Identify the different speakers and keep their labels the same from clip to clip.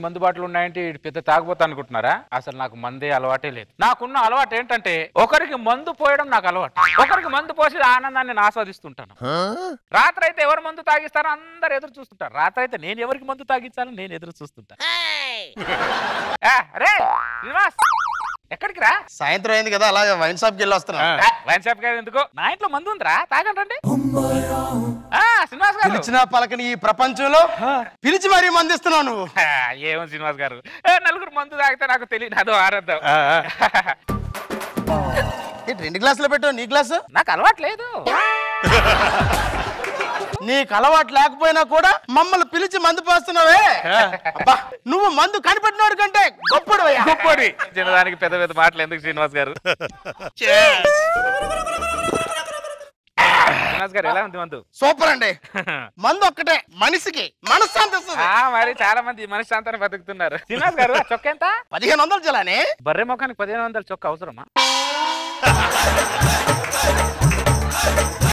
Speaker 1: మందు బాటలు ఉన్నాయంటే పెద్ద తాగబోతా అనుకుంటున్నారా? అసలు నాకు మందే అలవాటే లేదు. నాకున్న అలవాటు ఏంటంటే ఒకరికి మందు పోయడం నాకు అలవాటు. ఒకరికి మందు పోసి ఆనందాన్ని నేను ఆస్వాదిస్తుంటాను. రాత్రి అయితే ఎవరు మందు తాగిస్తారో అందరు ఎదురు చూస్తుంటారు. రాత్రి అయితే నేను ఎవరికి మందు తాగించాలని నేను ఎదురు చూస్తుంటాను. అరే శ్రీనివాస్, ఎక్కడికి రా?
Speaker 2: సాయంత్రం అయింది కదా, అలాగే వైన్ షాప్ కి వెళ్ళి వస్తున్నా.
Speaker 1: వైన్ షాప్ కాదు ఎందుకు, నా ఇంట్లో మందు ఉందిరా, తాగండి. శ్రీనివాస్ గారు
Speaker 2: పిలిచిన పలకని ఈ ప్రపంచంలో పిలిచి మరీ మందిస్తున్నావు నువ్వు.
Speaker 1: ఏమో శ్రీనివాస్ గారు, నలుగురు మందు తాగితే నాకు తెలియదు, అదో ఆరాధం.
Speaker 2: 2 గ్లాసులు పెట్టావు, నీ గ్లాసు?
Speaker 1: నాకు అలవాటు లేదు.
Speaker 2: నీకు అలవాటు లేకపోయినా కూడా మమ్మల్ని పిలిచి మందు పోస్తున్నావే. నువ్వు మందు కనిపెట్టినోడు కంటే గొప్పడు.
Speaker 1: గొప్పడి చిన్నదానికి పెద్ద పెద్ద మాటలు ఎందుకు శ్రీనివాస్ గారు? శ్రీనివాస్ గారు ఎలా ఉంది మందు?
Speaker 2: సూపర్ అండి. మందు ఒక్కటే మనిషికి మనశ్శాంతి వస్తుంది.
Speaker 1: మరి చాలా మంది మనశ్శాంతాన్ని బతుకుతున్నారు. శ్రీనివాస్ గారు చొక్క ఎంత?
Speaker 2: 1500 జలానే.
Speaker 1: బర్రె ముఖానికి 1500 చొక్క అవసరమా?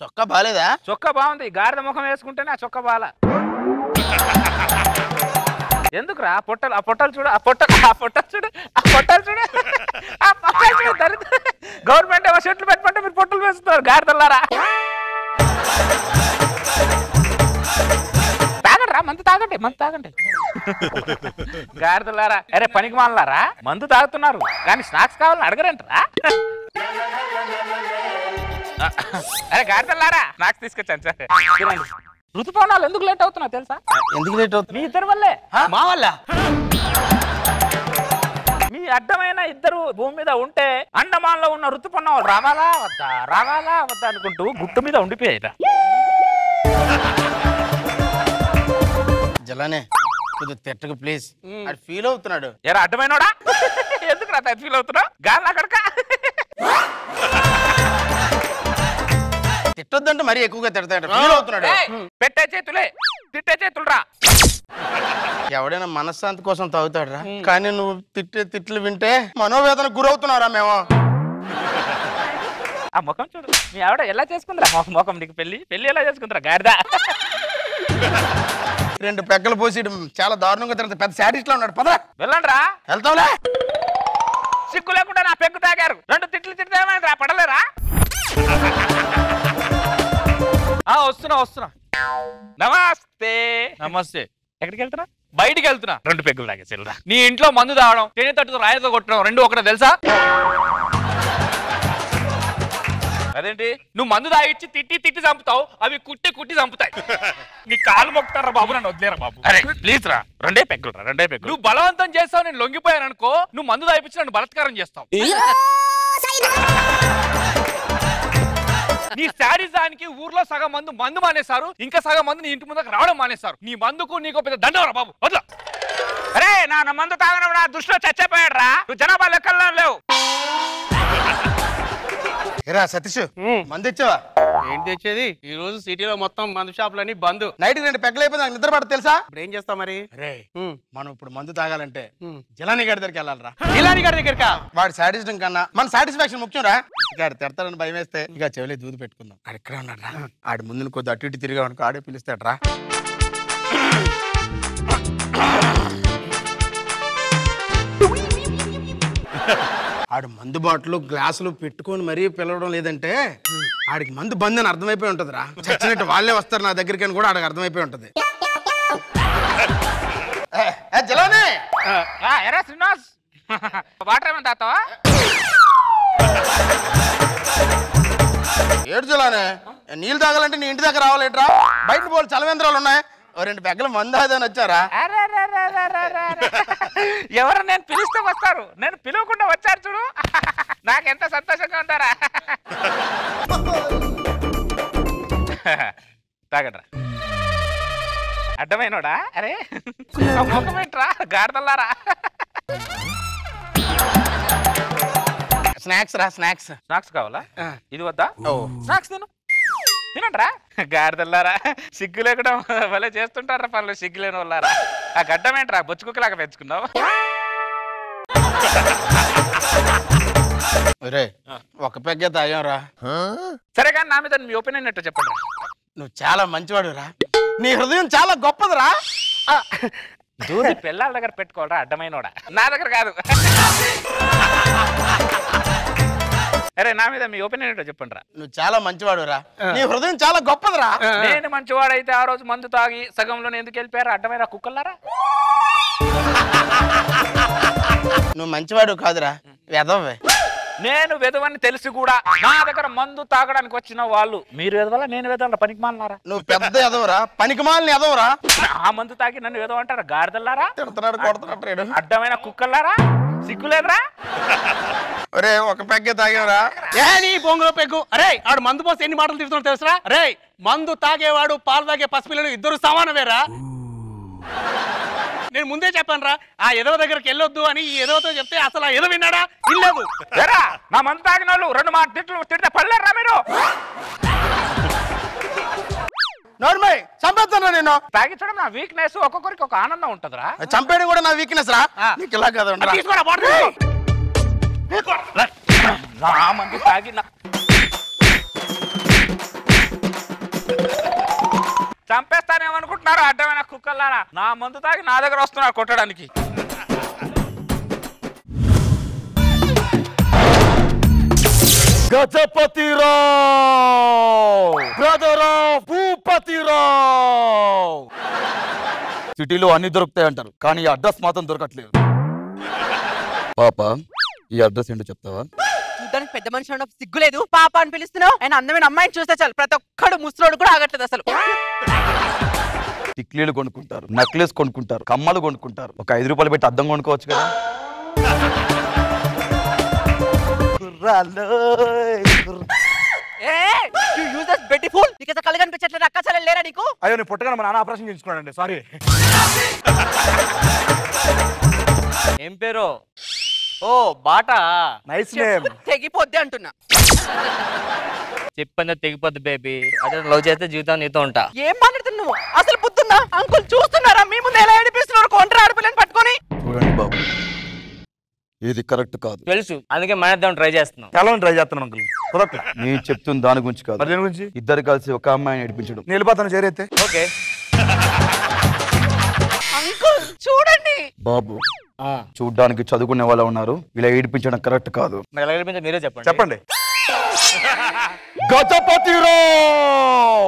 Speaker 2: చొక్కా బాలేదా?
Speaker 1: చొక్కా బాగుంది, గాడిద ముఖం వేసుకుంటేనే ఆ చొక్కా బాల. ఎందుకురా పొట్టలు? ఆ పొట్టలు చూడు, ఆ పొట్టలు చూడు, ఆ పొట్టలు చూడు, ఆ పొట్టలు చూడు. దరిద్ర గవర్నమెంట్ ఏమో షెట్లు పెట్టుకుంటే మీరు పొట్టలు వేస్తున్నారు గాడిదల్లారా. తాగండి, మందు తాగండి, మందు తాగండి గాడిదల్లారా. అరే పనికి మానలారా, మందు తాగుతున్నారు కానీ స్నాక్స్ కావాలని అడగరంటరా? అరే గాడిదల్లారా, స్నాక్స్ తీసుకొచ్చాను సార్. ఋతుపవనాలు ఎందుకు లేట్ అవుతున్నా తెలుసా?
Speaker 2: ఎందుకు లేట్ అవుతుంది?
Speaker 1: మీ ఇద్దరి వల్లే.
Speaker 2: మా వల్ల?
Speaker 1: మీ అడ్డమైన ఇద్దరు భూమి మీద ఉంటే అండమాన్ లో ఉన్న ఋతుపవనాలు రావాలా వద్దా, రావాలా వద్దా అనుకుంటూ గుట్టు మీద ఉండిపోయాయిరా.
Speaker 2: జలానే కొద్దిగా తిట్టకు ప్లీజ్, అది ఫీల్ అవుతున్నాడు.
Speaker 1: ఎరా అడ్డమైనోడా, ఎందుకు రా ఫీల్ అవుతున్నావు? గాలి అక్కడక
Speaker 2: తిట్టొద్దంటే మరీ ఎక్కువగా తిడతాడు, ఫీల్ అవుతున్నాడు.
Speaker 1: పెట్టే చేతులే, తిట్టే చేతులు రా.
Speaker 2: ఎవడైనా మనశ్శాంతి కోసం తాగుతాడు రా, కానీ నువ్వు తిట్టే తిట్లు వింటే మనోవేదనకు గురవుతున్నారా మేము.
Speaker 1: ఆ ముఖం చూడు, మీ ఆవిడ ఎలా చేసుకుందిరా ముఖం? నీకు పెళ్లి ఎలా చేసుకుందిరా గాడిద?
Speaker 2: 2 పెగ్గలు పోసి చాలా దారుణంగా తిరుగుతా, పెద్ద శాడిస్ట్ లో ఉన్నాడు. పద
Speaker 1: వెళ్ళండి రా.
Speaker 2: వెళ్తావులే.
Speaker 1: సిగ్గు లేకుండా నా పెగ్గు తాగారు, 2 తిట్లు తిట్టేమైనా పడలేరా? వస్తున్నా. నమస్తే.
Speaker 3: నమస్తే.
Speaker 1: ఎక్కడికి వెళ్తున్నా?
Speaker 3: బయటికి వెళ్తున్నా.
Speaker 1: 2 పెగ్గులు తాగేసి.
Speaker 3: నీ ఇంట్లో మందు తాగడం, తేనె తట్టుతో రాయితో కొట్టడం 2 ఒకటే తెలుసా?
Speaker 1: అదేంటి?
Speaker 3: నువ్వు మందు తాగిచ్చి తిట్టి చంపుతావు, అవి కుట్టి చంపుతాయి. నీ కాలు మొక్కుతారా బాబు, నన్ను వదిలేరా బాబు.
Speaker 1: అరే ప్లీజ్ రా, 2 పెగ్గులు.
Speaker 3: నువ్వు బలవంతం చేస్తావు, నేను లొంగిపోయాను అనుకో, నువ్వు మందు తాగిపించి నన్ను బలత్కారం చేస్తావు. నీ శాడిజానికి ఊర్లో సగం మందు మానేశారు, ఇంకా సగం మంది నీ ఇంటి ముందుకు రావడం మానేశారు. నీ మందుకు నీకు పెద్ద దండవరా బాబు, వద్దా.
Speaker 1: అరే నా మందు తాగడం నా దృష్టిలో చచ్చిపోయాడు రా, నువ్వు జనాభా లెక్కల్లో లేవు.
Speaker 2: ఏరా సతీష్, మంది ఇచ్చావా?
Speaker 4: ఏంటి తెచ్చేది? ఈ రోజు సిటీలో మొత్తం మందు షాపులన్నీ బంద్.
Speaker 2: నైట్ 2 పెగ్గలు అయిపోయింది, నాకు నిద్ర పడదు తెలుసా?
Speaker 4: ఇప్పుడు ఏం చేస్తావు మరి?
Speaker 2: రే మనం ఇప్పుడు మందు తాగాలంటే జలాని గారి దగ్గరికి వెళ్ళాలరా.
Speaker 4: ఇలాని గారి దగ్గరకా?
Speaker 2: వాడి సాటిస్ఫాక్షన్ కన్నా మన సాటిస్ఫాక్షన్ ముఖ్యం రా. ఇక తిడతాడని భయం వేస్తే ఇక చెవిలే దూది పెట్టుకుందాం. ఆడు ఇక్కడ ఉన్నాడు రా, ఆడి ముందు కొద్ది అటు ఇటు తిరిగా అనుకో, ఆడే పిలుస్తాడు రా. ఆడు మందు బాటలు గ్లాసులు పెట్టుకొని మరీ పిలవడం లేదంటే ఆడికి మందు బంద్ అని అర్థమైపోయి ఉంటది రా. చచ్చినట్టు వాళ్ళే వస్తారు నా దగ్గరికి అని కూడా ఆడికి అర్థమైపోయి ఉంటది. జలానే
Speaker 1: ఎరా శ్రీనివాస్, వాటర్ ఏమైనా తాతావా?
Speaker 2: ఏడు జలానే, నీళ్ళు తాగాలంటే నీ ఇంటి దగ్గర రావాలేట్రా? బయట పోలు చలవేంద్రాలు ఉన్నాయి, 2 పెగ్గలు మందు అదని వచ్చారా?
Speaker 1: ఎవరు నేను పిలిస్తే వస్తారు, నేను పిలవకుండా వచ్చారు చూడు, నాకెంత సంతోషంగా ఉంటారా. తాగడరా అడ్డమైనోడా. అరే ముఖమేంట్రా గాడిదల్లారా.
Speaker 2: స్నాక్స్ రా, స్నాక్స్
Speaker 1: కావాలా? ఇది వద్దా? స్నాక్స్ తినండిరా గాడిదల్లారా. సిగ్గు లేకుండా భలే చేస్తుంటారా పనులు, సిగ్గు లేని వాళ్ళారా. ఆ గడ్డం ఏంట్రా బొచ్చుకుక్కలాగా పెంచుకున్నావు?
Speaker 2: ఒక పెగ్గే తాగాం రా.
Speaker 1: సరే కానీ నా మీద మీ ఒపీనియన్ ఏంటో చెప్పండి.
Speaker 2: నువ్వు చాలా మంచివాడు రా, నీ హృదయం చాలా గొప్పదిరా.
Speaker 1: దూది పిల్లల దగ్గర పెట్టుకోవరా అడ్డమైనోడా, నా దగ్గర కాదు. అరే నా మీద మీ ఒపీనియన్ ఏంటో చెప్పండి రా.
Speaker 2: నువ్వు చాలా మంచివాడురా, నీ హృదయం చాలా గొప్పదిరా.
Speaker 1: నేను మంచివాడైతే ఆ రోజు మందు తాగి సగంలోనే ఎందుకు వెళ్ళిపోయారు అడ్డమైన కుక్కలారా?
Speaker 2: నువ్వు మంచివాడు కాదురా, వెదవే.
Speaker 1: నేను వెదవని తెలిసి కూడా నా దగ్గర మందు తాగడానికి వచ్చిన వాళ్ళు మీరు వెదవాలా నేను వెదవాలా? పనికి మాలన్నారా?
Speaker 2: నువ్వు పెద్ద ఎదవరా, పనికిమాలిన ఎదవరా.
Speaker 1: ఆ మందు తాగి నన్ను వెదవ అంటారా? గాడిదల్లారా,
Speaker 2: తిడుతున్నాడు, కొడుతున్నాడు.
Speaker 1: అడ్డమైన కుక్కల్లారా, సిగ్గులేదురా?
Speaker 2: ఒరే ఒక పెగ్గే తాగేవరా?
Speaker 4: ఏ నీ బొంగులో పెగ్గు. అరే ఆడు మందు పోసి ఎన్ని మాటలు తిరుగుతున్నాడు తెలుసురా? అరే మందు తాగేవాడు పాలు తాగే పసిపిల్లలు ఇద్దరు సమానమేరా. నేను ముందే చెప్పాను రా, ఆ ఎదవ దగ్గరికి వెళ్ళొద్దు అని. ఈ ఎదవతో చెప్తే అసలు ఆ ఎదవ విన్నాడా? ఇల్లేదు.
Speaker 1: నా మందు తాగిన వాళ్ళు 2 మాట తిడితే పడలేరా మీరు?
Speaker 2: నోర్మై చంపేస్తాను నేను.
Speaker 1: తాగించడం నా వీక్నెస్, ఒక్కొక్కరికి ఒక ఆనందం ఉంటదిరా.
Speaker 2: చంపేయడం కూడా నా వీక్నెస్ రా. నీకు ఇలా కదా
Speaker 1: నా మందు తాగి చంపేస్తానేమనుకుంటున్నారు అడ్డమైన కుక్కల్లారా? నా మందు తాగి నా దగ్గర వస్తున్నారు కొట్టడానికి.
Speaker 5: Gajapathi Rao, brother of Bhupathi Rao. సిటీలో అన్ని దొరుకుతాయి అంటారు, కానీ ఈ అడ్రస్ మాత్రం దొరకట్లేదు. పాప ఈ అడ్రస్ ఏంటో చెప్తావా?
Speaker 6: చూడడానికి పెద్ద మనిషి అన్న సిగ్గులేదు, పాప అని పిలుస్తున్నావు. ఆయన అందమైన అమ్మాయిని చూస్తే చాలు ప్రతి ఒక్కడు ముసలోడు కూడా ఆగట్లేదు అసలు.
Speaker 5: టిక్లీలు కొనుక్కుంటారు, నెక్లెస్ కొనుక్కుంటారు, కమ్మలు కొనుక్కుంటారు. ఒక 5 రూపాయలు పెట్టి అద్దం కొనుక్కోవచ్చు కదా.
Speaker 6: కళ్ళు కనిపించట్లేదు, అక్క చెల్లెలు లేరా నీకు?
Speaker 5: అయ్యో నేను పుట్టగానే మా నాన్న ఆపరేషన్ చేయించుకున్నానండి, సారీ.
Speaker 4: ఏం పేరు? ఓ బాటా,
Speaker 5: నైస్ నేమ్.
Speaker 6: తెగిపోద్ది అంటున్నా.
Speaker 4: చెప్పండి తెగిపోద్ది బేబీ. అదే లవ్ చేస్తే జీవితం నీతో ఉంటా.
Speaker 6: ఏం మాట్లాడుతున్నావు? అసలు బుద్ధుందా? అంకుల్ చూస్తున్నారా మీ ముందు ఎలా ఏడిపిస్తున్నారు కొంటరా ఆడపిల్లని పట్టుకొని?
Speaker 5: చూడండి బాబు, ఇది కరెక్ట్ కాదు.
Speaker 4: తెలుసు, అందుకే మానేద్దాం ట్రై చేస్తున్నాం.
Speaker 5: చాలా ట్రై చేస్తున్నాను అంకుల్. నేను చెప్తున్న దాని గురించి కాదు, దేని గురించి? ఇద్దరు కలిసి ఒక అమ్మాయిని నడిపించడం. నేను వెళ్ళిపోతాను చేరైతే.
Speaker 4: ఓకే
Speaker 6: అంకుల్ చూడండి.
Speaker 5: బాబు చూడ్డానికి చదువుకునే వాళ్ళు ఉన్నారు, ఇలా ఏడిపించడం కరెక్ట్ కాదు.
Speaker 4: ఎలా ఏడిపించా మీరే చెప్పండి.
Speaker 5: చెప్పండి. Gajapathi Rao,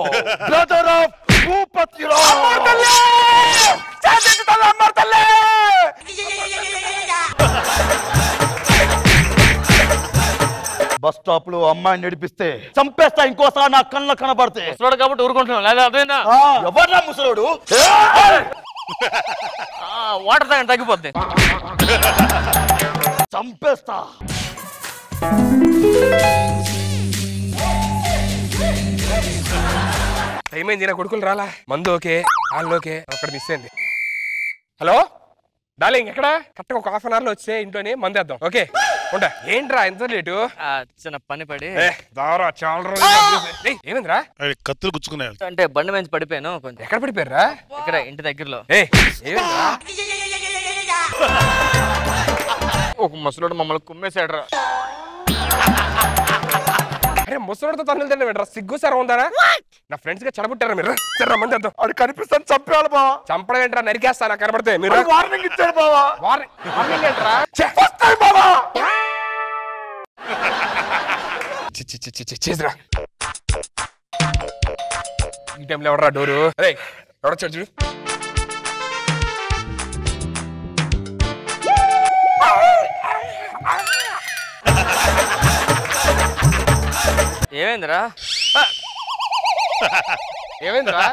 Speaker 5: brother of Bhupathi Rao. Bus stop లో అమ్మాయిని నడిపిస్తే చంపేస్తా ఇంకోసారి నా కళ్ళ కనబడితే.
Speaker 4: ముసలోడు కాబట్టి ఊరుకుంటున్నాం, లేదా అదేనా?
Speaker 5: ఎవరా ముసలోడు?
Speaker 4: వాటర్ తాగండి తగ్గిపోద్ది.
Speaker 5: చంపేస్తా.
Speaker 3: టైం అయింది, నా కొడుకులు రాలా. మందు ఓకే, వాళ్ళు ఓకే, అక్కడ మిస్ అయింది. హలో డార్లింగ్, ఎక్కడ? కరెక్ట్గా ఒక 1/2 అవర్లో వచ్చే ఇంట్లోనే మందేద్దాం. ఓకే ఉంటా. ఏంట్రా ఎంత లేటు?
Speaker 4: చిన్న పని పడి
Speaker 3: చాలా రోజు. ఏమైందిరా?
Speaker 7: కత్తులు గుచ్చుకున్నాయి.
Speaker 4: అంటే బండి మంచి పడిపోయాను కొంచెం.
Speaker 3: ఎక్కడ పడిపోయారా?
Speaker 4: ఇక్కడ ఇంటి దగ్గరలో. ఒక ముసలోడు మమ్మల్ని కుమ్మేశాడు.
Speaker 3: అరే ముసలోడితో తన్నులు తిన్న పెట్టరా, సిగ్గు సార్ ఉందారా? నా ఫ్రెండ్స్ గా చెడబుట్టారా మీరు? సరే మంది అర్థం.
Speaker 5: అది కనిపిస్తాను, చంపేయాలి బావా.
Speaker 3: చంపడం ఏంట్రా, నరికేస్తా నాకు కనబడితే. మీరు
Speaker 5: వార్నింగ్ ఇచ్చారు బావా.
Speaker 3: వార్నింగ్ ఏంట్రా?
Speaker 5: బావా
Speaker 3: చేసిరా. ఈ టైంలో ఎవడరా డోరు? అరే ఎవడొచ్చాడు చూడు.
Speaker 4: ఏమైందిరా?
Speaker 3: ఏమైందిరా?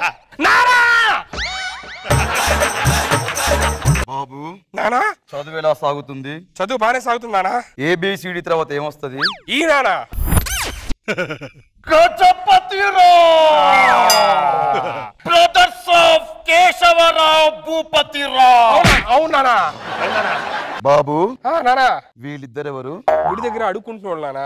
Speaker 5: బాబు
Speaker 3: నానా
Speaker 5: చదువు ఎలా సాగుతుంది?
Speaker 3: చదువు బానే సాగుతుంది నానా.
Speaker 5: ABCD తర్వాత ఏమొస్తుంది?
Speaker 3: ఈ నానా
Speaker 5: బ్రదర్స్ ఆఫ్ కేశవరావు భూపతిరావు.
Speaker 3: అవునానా
Speaker 5: బాబు
Speaker 3: నానా
Speaker 5: వీళ్ళిద్దరెవరు?
Speaker 3: గుడి దగ్గర అడుక్కుంటున్నాడు నానా.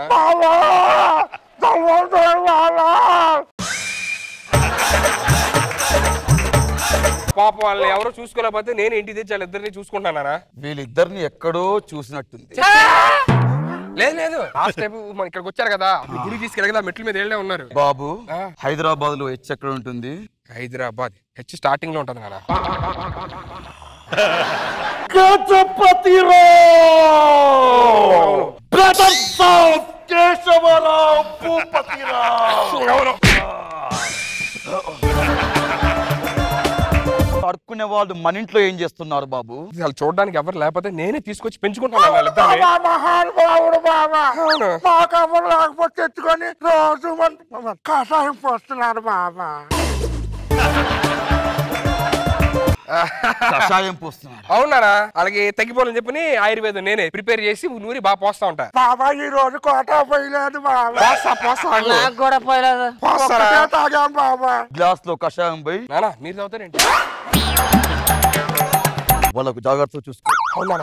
Speaker 3: పాప వాళ్ళని ఎవరో చూసుకోలేకపోతే నేను ఇంటికి తెచ్చి వాళ్ళిద్దరిని చూసుకుంటానా.
Speaker 5: వీళ్ళిద్దరిని ఎక్కడో చూసినట్టుంది.
Speaker 3: లేదు లేదు, లాస్ట్ టైం మన ఇక్కడికి వచ్చారు కదా, గుడికి తీసుకెళ్ళి కదా మెట్ల మీద వెళ్ళే ఉన్నారు.
Speaker 5: బాబు హైదరాబాద్ లో హెచ్ ఎక్కడ ఉంటుంది?
Speaker 3: హైదరాబాద్ హెచ్ స్టార్టింగ్ లో ఉంటది నానా.
Speaker 5: Gajapathirao brothers of Keshavarao Bhupathirao. అడుక్కునే వాళ్ళు మన ఇంట్లో ఏం చేస్తున్నారు బాబు?
Speaker 3: వాళ్ళు చూడడానికి ఎవరు లేకపోతే నేనే తీసుకొచ్చి పెంచుకుంటాను.
Speaker 5: మహానుభావుడు బాబా, మాకెవరు లేకపోతే తెచ్చుకొని రోజు కషాయం పోస్తున్నారు బాబా. కషాయం పోస్తున్నారు?
Speaker 3: అవునారా, అలాగే తగ్గిపోవాలని చెప్పని ఆయుర్వేదం నేనే ప్రిపేర్ చేసి నూరి బాగా పోస్తా ఉంటా.
Speaker 5: బాబా ఈ రోజు కోట పోయలేదు బాబా.
Speaker 6: నాకు కూడా పోయలేదు.
Speaker 5: తాగాం బాబా. గ్లాస్ లో కషాయం పోయి
Speaker 3: నానా మీరు తాగుతారేంటి?
Speaker 5: వాళ్ళకు జాగ్రత్తగా చూసుకో.
Speaker 3: అవునా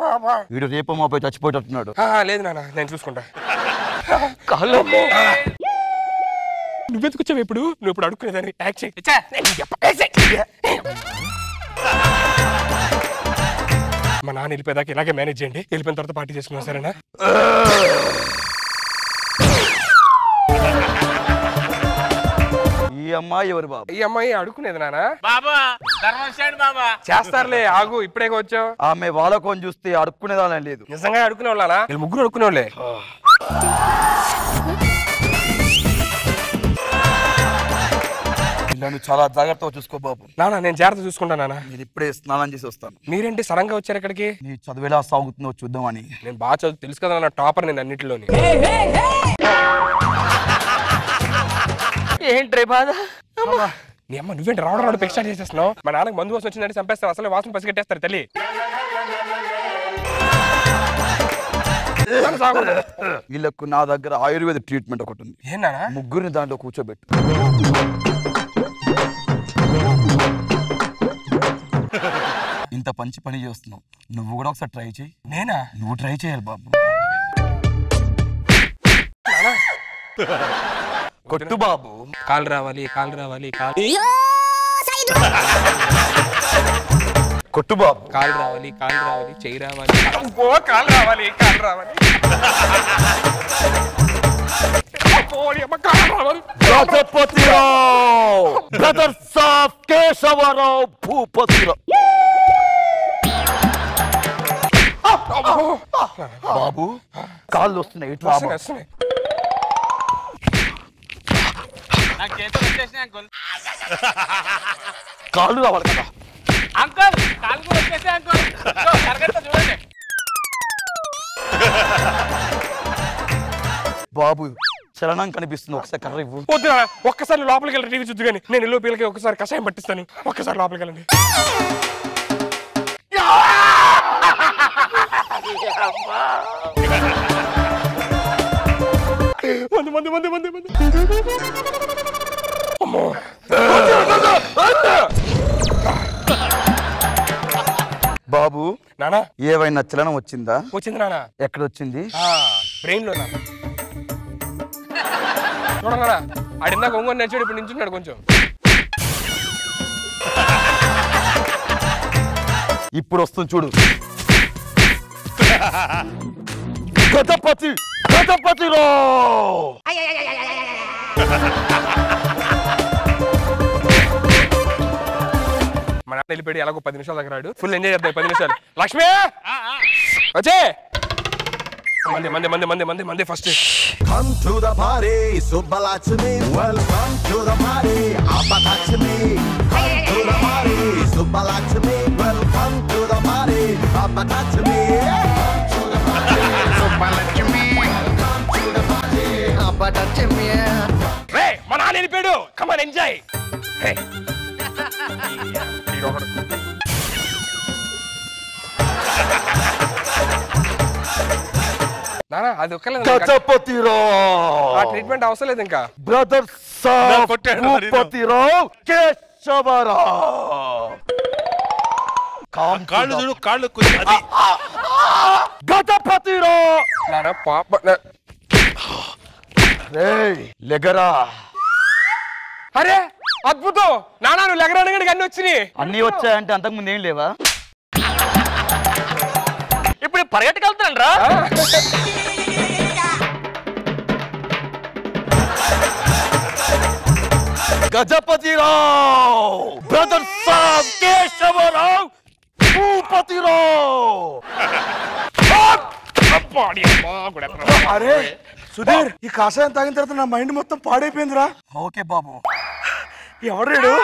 Speaker 5: బాబా, వీడు రేపు మాపై చచ్చిపోయేటట్టున్నాడు.
Speaker 3: లేదు నాన్న, నేను చూసుకుంటా. నువ్వెందుకు ఇప్పుడు నువ్వు ఇప్పుడు అడుక్కునేదాన్ని యాక్ట్ చేయి. మా నాన్న వెళ్ళిపోయేదాకా ఇలాగే మేనేజ్ చేయండి. వెళ్ళిపోయిన తర్వాత పార్టీ చేసుకున్నా సరేనా?
Speaker 5: ఈ అమ్మాయి ఎవరు బాబు?
Speaker 3: ఈ అమ్మాయి అడుక్కునేది నాన్న.
Speaker 4: బాబా ధర్మం చేయండి బాబా.
Speaker 3: చేస్తారులే, ఆగు, ఇప్పుడే వచ్చావు.
Speaker 5: ఆమె వాళ్ళకొని చూస్తే అడుక్కునేదానే లేదు.
Speaker 3: నిజంగా అడుక్కునే వాళ్ళనా? వీళ్ళు ముగ్గురు అడుక్కునే వాళ్ళే.
Speaker 5: నన్ను చాలా జాగ్రత్తగా చూసుకో బాబు.
Speaker 3: నాన్న నేను జాగ్రత్త చూసుకుంటా నాన్న.
Speaker 5: నేను ఇప్పుడే స్నానం చేసి వస్తాను.
Speaker 3: మీరేంటి సడన్ గా వచ్చారు ఇక్కడికి?
Speaker 5: నీ చదువు ఎలా సాగుతుందో చూద్దామని.
Speaker 3: నేను బాగా చదువు తెలుసు కదా, నా టాపర్ నేను అన్నింటిలోని.
Speaker 6: ఏంట్రే బాధ?
Speaker 3: నీ అమ్మ నువ్వేంటి రావడం పెక్ స్టార్ట్ చేసేస్తున్నావు? మా నాన్నకి మందు వాసన వచ్చిందంటే చంపేస్తారు. అసలు వాసన పసిగట్టేస్తారు తల్లి.
Speaker 5: వీళ్ళకు నా దగ్గర ఆయుర్వేద ట్రీట్మెంట్ ఒకటి ఉంది.
Speaker 3: ఏనా?
Speaker 5: ముగ్గురిని దాంట్లో కూర్చోబెట్టు. ఇంత పంచి పని చేస్తున్నావు, నువ్వు కూడా ఒకసారి ట్రై చేయి.
Speaker 3: నేనా?
Speaker 5: నువ్వు ట్రై చేయాలి బాబు. కొట్టు బాబు.
Speaker 3: కాలు రావాలి, కాలు రావాలి, కాలు
Speaker 5: కొట్టు బాబు.
Speaker 3: కాలు రావాలి, కాలు రావాలి, చెయ్యి రావాలి, కాలు రావాలి, కాలు రావాలి.
Speaker 5: Gajapatirao brothers of Keshavarao Bhupatirao. బాబు కాళ్ళు వస్తున్నాయి.
Speaker 3: వస్తున్నాయి.
Speaker 5: కాళ్ళు రావాలి కదా
Speaker 4: అంకుల్. కాలు కూడా వచ్చేసి అంకుల్. చూడండి
Speaker 5: బాబు, చలనం కనిపిస్తుంది. ఒకసారి కర్ర ఇవ్వు.
Speaker 3: వద్దురా, ఒక్కసారి లోపలికి వెళ్ళి టీవీ చూద్దు కానీ నేను ఇల్లు పిల్లకి ఒకసారి కషాయం పట్టిస్తాను. ఒక్కసారి లోపలికి వెళ్ళండి. మంది మంది మంది మంది మంది. అమ్మో
Speaker 5: బాబు,
Speaker 3: నానా
Speaker 5: ఏవైనా చలనం వచ్చిందా?
Speaker 3: వచ్చింది నానా.
Speaker 5: ఎక్కడ వచ్చింది?
Speaker 3: బ్రెయిన్ లో నాన్న. చూడరా, ఆడిందాక ఒంగొని నడిచాడు, ఇప్పుడు నించున్నాడు కొంచెం.
Speaker 5: ఇప్పుడు వస్తుంది చూడు. గజపతి గజపతిరావు.
Speaker 3: మా నాన్న వెళ్ళిపోయి ఎలాగో 10 నిమిషాలు దగ్గర రాడు. ఫుల్ ఎంజాయ్ చేద్దాం 10 నిమిషాలు. లక్ష్మి వచ్చే. మంది మంది మంది మంది మంది మంది first.
Speaker 7: Come to the party, Subbalakshmi. Welcome to the party, Abbalakshmi. Come to the party, Subbalakshmi. Welcome to the party, Abbalakshmi. Come to the party, Subbalakshmi. Welcome to the party, Abbalakshmi.
Speaker 3: రే మా నాన్న వెళ్ళిపోయాడు. Come on enjoy. నానా అది ఒక్కలేదు.
Speaker 5: గజపతిరావు.
Speaker 3: ఆ treatment అవసరం లేదు ఇంకా.
Speaker 5: Brothers of Bhupathirao Kesavarao.
Speaker 7: కాళ్ళు చూడు, కాళ్ళు
Speaker 5: గజపతిరావు.
Speaker 3: నానా పాప
Speaker 5: లెగరా.
Speaker 3: అరే అద్భుతం నానా, నువ్వు లెగరానికి అన్ని వచ్చినాయి.
Speaker 5: అన్ని వచ్చాయంటే అంతకుముందు ఏం లేవా?
Speaker 6: ఇప్పుడు పరిగెట్టుకు వెళ్తాను రా.
Speaker 5: గజపతిరావు బ్రదర్స్ ఆఫ్ కేశవరావు పతిరో. అరే సుధీర్, ఈ కాషాయం తాగిన తర్వాత నా మైండ్ మొత్తం పాడైపోయిందిరా. ఓకే బాబు, ఎవరు